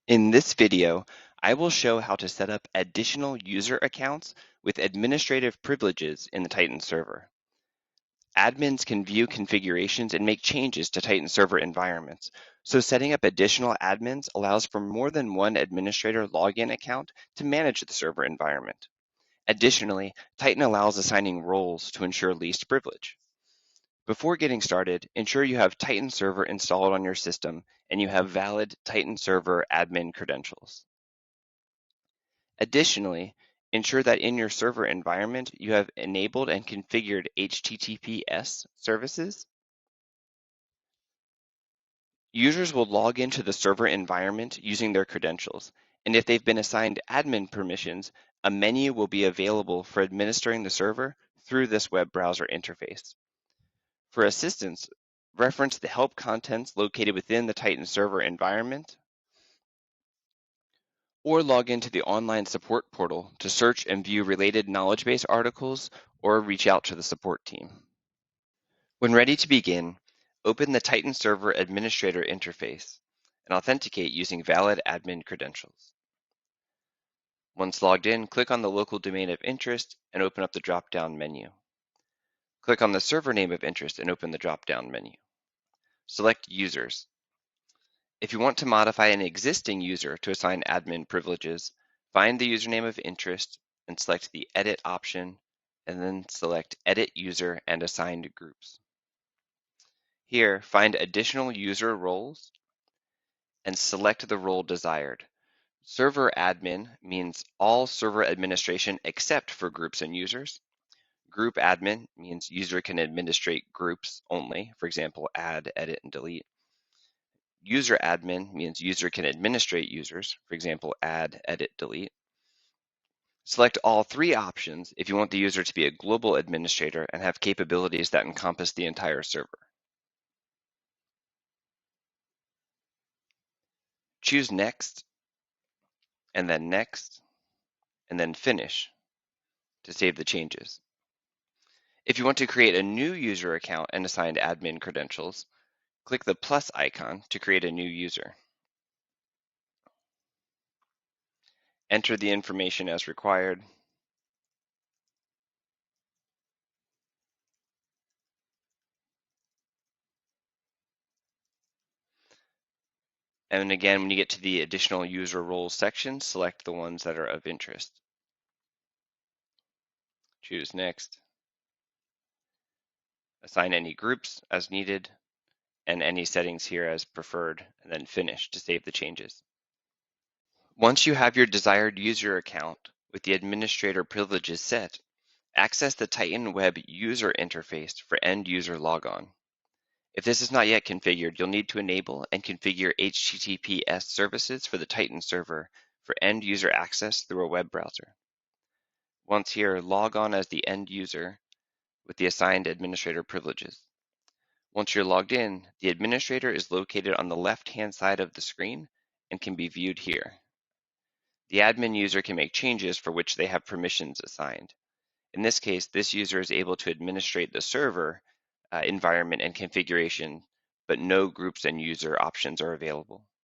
In this video, I will show how to set up additional user accounts with administrative privileges in the Titan server. Admins can view configurations and make changes to Titan server environments, so setting up additional admins allows for more than one administrator login account to manage the server environment. Additionally, Titan allows assigning roles to ensure least privilege. Before getting started, ensure you have Titan Server installed on your system and you have valid Titan Server admin credentials. Additionally, ensure that in your server environment, you have enabled and configured HTTPS services. Users will log into the server environment using their credentials, and if they've been assigned admin permissions, a menu will be available for administering the server through this web browser interface. For assistance, reference the help contents located within the Titan server environment, or log into the online support portal to search and view related knowledge base articles or reach out to the support team. When ready to begin, open the Titan Server Administrator interface and authenticate using valid admin credentials. Once logged in, click on the local domain of interest and open up the drop-down menu. Click on the server name of interest and open the drop-down menu. Select Users. If you want to modify an existing user to assign admin privileges, find the username of interest and select the Edit option, and then select Edit User and Assigned Groups. Here, find additional user roles and select the role desired. Server admin means all server administration except for groups and users. Group admin means user can administrate groups only, for example, add, edit, and delete. User admin means user can administrate users, for example, add, edit, delete. Select all three options if you want the user to be a global administrator and have capabilities that encompass the entire server. Choose Next, and then Finish to save the changes. If you want to create a new user account and assign admin credentials, click the plus icon to create a new user. Enter the information as required. And again, when you get to the additional user roles section, select the ones that are of interest. Choose Next. Assign any groups as needed and any settings here as preferred, and then Finish to save the changes. Once you have your desired user account with the administrator privileges set, access the Titan Web user interface for end user logon. If this is not yet configured, you'll need to enable and configure HTTPS services for the Titan server for end user access through a web browser. Once here, log on as the end user with the assigned administrator privileges. Once you're logged in, the administrator is located on the left-hand side of the screen and can be viewed here. The admin user can make changes for which they have permissions assigned. In this case, this user is able to administrate the server environment and configuration, but no groups and user options are available.